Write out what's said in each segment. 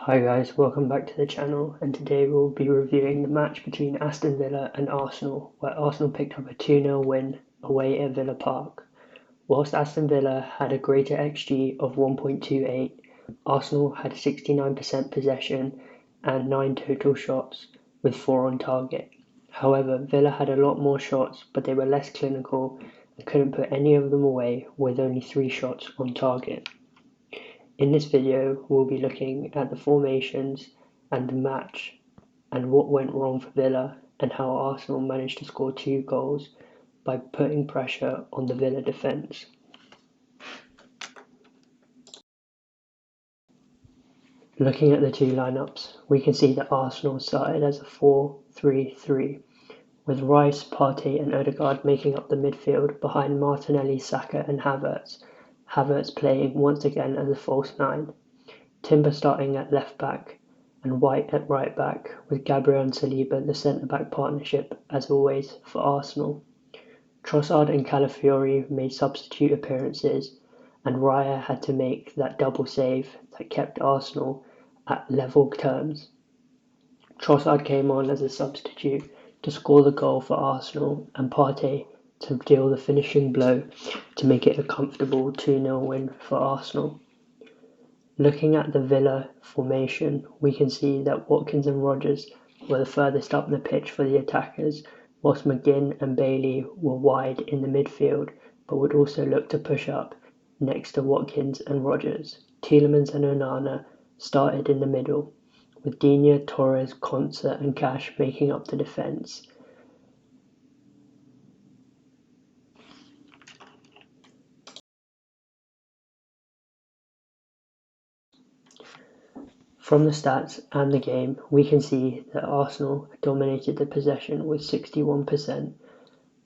Hi guys, welcome back to the channel, and today we'll be reviewing the match between Aston Villa and Arsenal, where Arsenal picked up a 2-0 win away at Villa Park. Whilst Aston Villa had a greater XG of 1.28, Arsenal had 69% possession and 9 total shots, with 4 on target. However, Villa had a lot more shots, but they were less clinical and couldn't put any of them away, with only 3 shots on target. In this video, we'll be looking at the formations and the match and what went wrong for Villa and how Arsenal managed to score 2 goals by putting pressure on the Villa defence. Looking at the two lineups, we can see that Arsenal started as a 4-3-3, with Rice, Partey and Odegaard making up the midfield behind Martinelli, Saka and Havertz playing once again as a false 9. Timber starting at left back and White at right back, with Gabriel and Saliba the centre back partnership as always for Arsenal. Trossard and Calafiori made substitute appearances, and Raya had to make that double save that kept Arsenal at level terms. Trossard came on as a substitute to score the goal for Arsenal, and Partey to deal the finishing blow to make it a comfortable 2-0 win for Arsenal. Looking at the Villa formation, we can see that Watkins and Rodgers were the furthest up the pitch for the attackers, whilst McGinn and Bailey were wide in the midfield, but would also look to push up next to Watkins and Rodgers. Tielemans and Onana started in the middle, with Digne, Torres, Konsa and Cash making up the defence. From the stats and the game, we can see that Arsenal dominated the possession with 61%,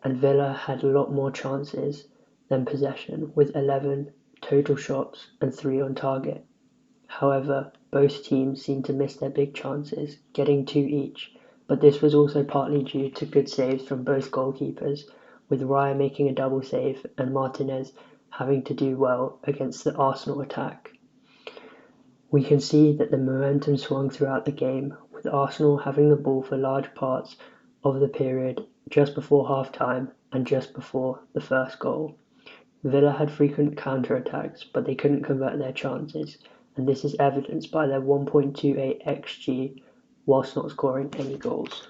and Villa had a lot more chances than possession, with 11 total shots and 3 on target. However, both teams seemed to miss their big chances, getting 2 each, but this was also partly due to good saves from both goalkeepers, with Raya making a double save and Martinez having to do well against the Arsenal attack. We can see that the momentum swung throughout the game, with Arsenal having the ball for large parts of the period just before half-time and just before the first goal. Villa had frequent counter-attacks, but they couldn't convert their chances, and this is evidenced by their 1.28 XG whilst not scoring any goals.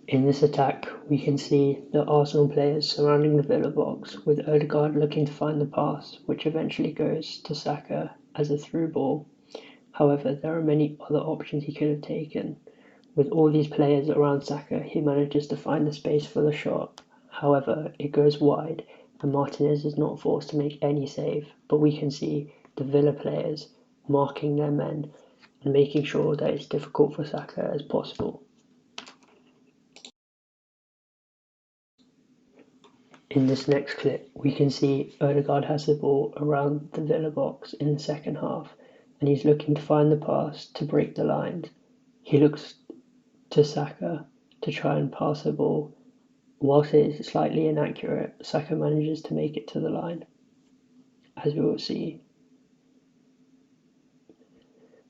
In this attack, we can see the Arsenal players surrounding the Villa box, with Odegaard looking to find the pass, which eventually goes to Saka as a through ball. However, there are many other options he could have taken. With all these players around Saka, he manages to find the space for the shot. However, it goes wide, and Martinez is not forced to make any save, but we can see the Villa players marking their men and making sure that it's difficult for Saka as possible. In this next clip, we can see Odegaard has the ball around the Villa box in the second half, and he's looking to find the pass to break the lines. He looks to Saka to try and pass the ball. Whilst it is slightly inaccurate, Saka manages to make it to the line, as we will see.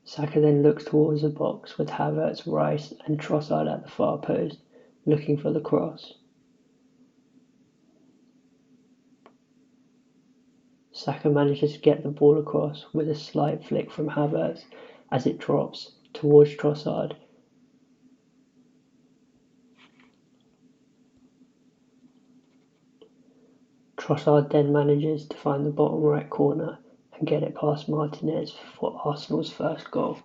Saka then looks towards the box with Havertz, Rice and Trossard at the far post, looking for the cross. Saka manages to get the ball across with a slight flick from Havertz as it drops towards Trossard. Trossard then manages to find the bottom right corner and get it past Martinez for Arsenal's first goal.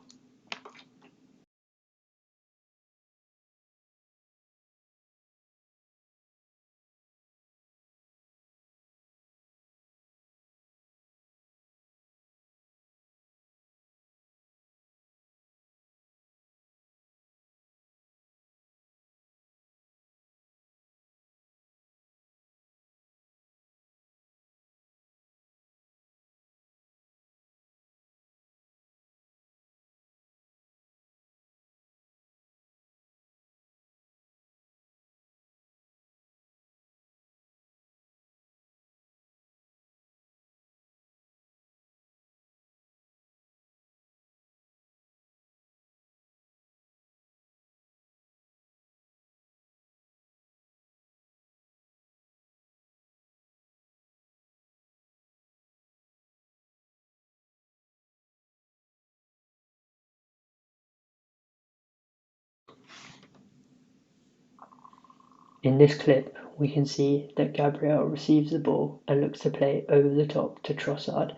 In this clip, we can see that Gabriel receives the ball and looks to play over the top to Trossard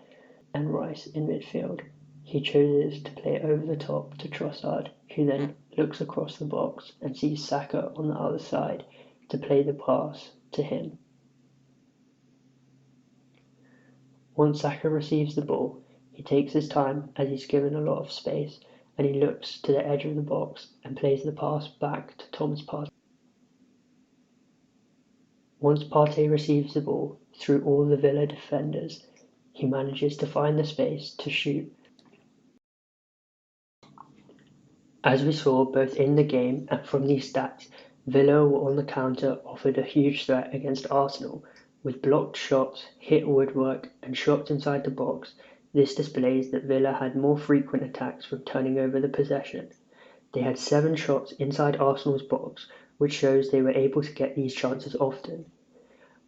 and Rice in midfield. He chooses to play over the top to Trossard, who then looks across the box and sees Saka on the other side to play the pass to him. Once Saka receives the ball, he takes his time as he's given a lot of space, and he looks to the edge of the box and plays the pass back to Thomas Partey. Once Partey receives the ball through all the Villa defenders, he manages to find the space to shoot. As we saw both in the game and from these stats, Villa were on the counter offered a huge threat against Arsenal, with blocked shots, hit woodwork and shots inside the box. This displays that Villa had more frequent attacks from turning over the possession. They had 7 shots inside Arsenal's box, which shows they were able to get these chances often.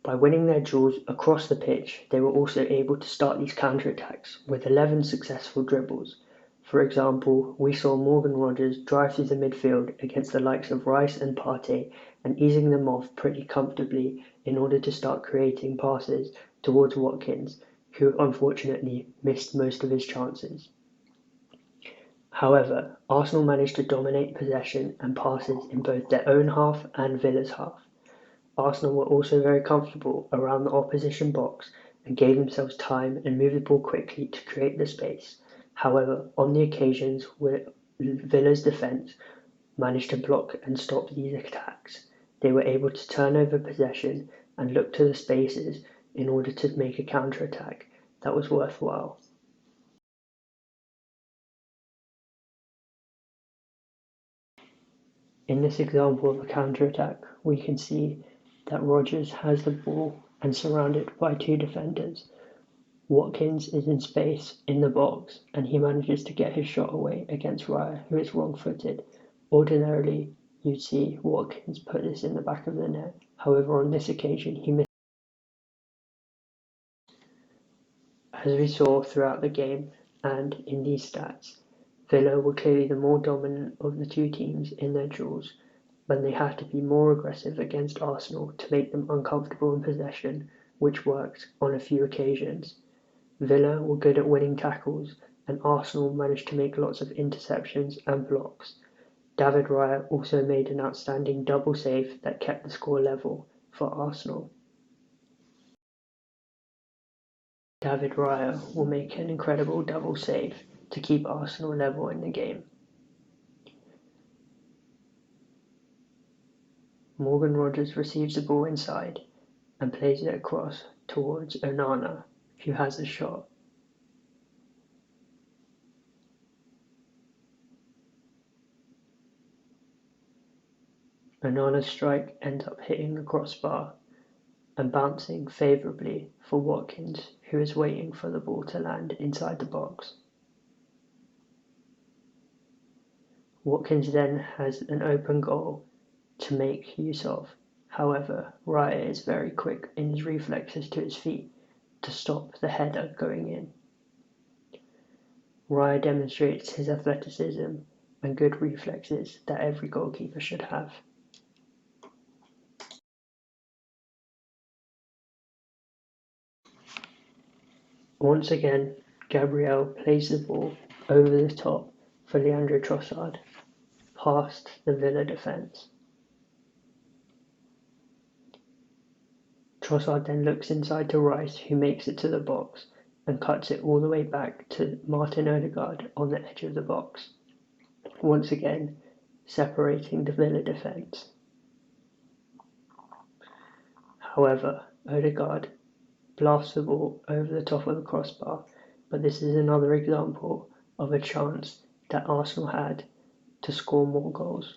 By winning their duels across the pitch, they were also able to start these counter-attacks with 11 successful dribbles. For example, we saw Morgan Rogers drive through the midfield against the likes of Rice and Partey and easing them off pretty comfortably in order to start creating passes towards Watkins, who unfortunately missed most of his chances. However, Arsenal managed to dominate possession and passes in both their own half and Villa's half. Arsenal were also very comfortable around the opposition box and gave themselves time and moved the ball quickly to create the space. However, on the occasions where Villa's defence managed to block and stop these attacks, they were able to turn over possession and look to the spaces in order to make a counter-attack that was worthwhile. In this example of a counter-attack, we can see that Rogers has the ball and surrounded by 2 defenders. Watkins is in space in the box and he manages to get his shot away against Raya, who is wrong-footed. Ordinarily, you'd see Watkins put this in the back of the net. However, on this occasion, he missed. As we saw throughout the game and in these stats, Villa were clearly the more dominant of the 2 teams in their duels, but they had to be more aggressive against Arsenal to make them uncomfortable in possession, which worked on a few occasions. Villa were good at winning tackles, and Arsenal managed to make lots of interceptions and blocks. David Raya also made an outstanding double save that kept the score level for Arsenal. David Raya will make an incredible double save to keep Arsenal level in the game. Morgan Rogers receives the ball inside and plays it across towards Onana, who has a shot. Onana's strike ends up hitting the crossbar and bouncing favourably for Watkins, who is waiting for the ball to land inside the box. Watkins then has an open goal to make use of. However, Raya is very quick in his reflexes to his feet to stop the header going in. Raya demonstrates his athleticism and good reflexes that every goalkeeper should have. Once again, Gabriel plays the ball over the top for Leandro Trossard, past the Villa defence. Trossard then looks inside to Rice, who makes it to the box and cuts it all the way back to Martin Odegaard on the edge of the box, once again separating the Villa defence. However, Odegaard blasts the ball over the top of the crossbar, but this is another example of a chance that Arsenal had to score more goals.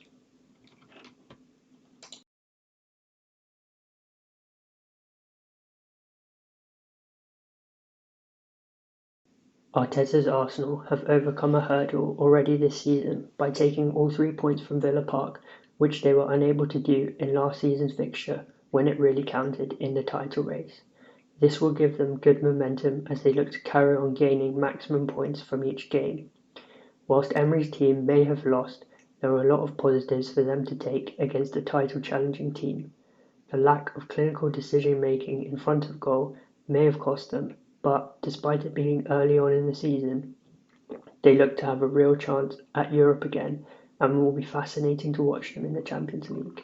Arteta's Arsenal have overcome a hurdle already this season by taking all 3 points from Villa Park, which they were unable to do in last season's fixture when it really counted in the title race. This will give them good momentum as they look to carry on gaining maximum points from each game. Whilst Emery's team may have lost, there are a lot of positives for them to take against a title-challenging team. The lack of clinical decision making in front of goal may have cost them, but despite it being early on in the season, they look to have a real chance at Europe again and will be fascinating to watch them in the Champions League.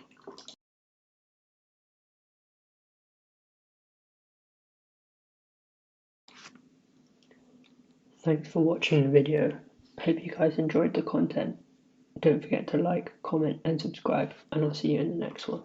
Thanks for watching the video. Hope you guys enjoyed the content. Don't forget to like, comment and subscribe, and I'll see you in the next one.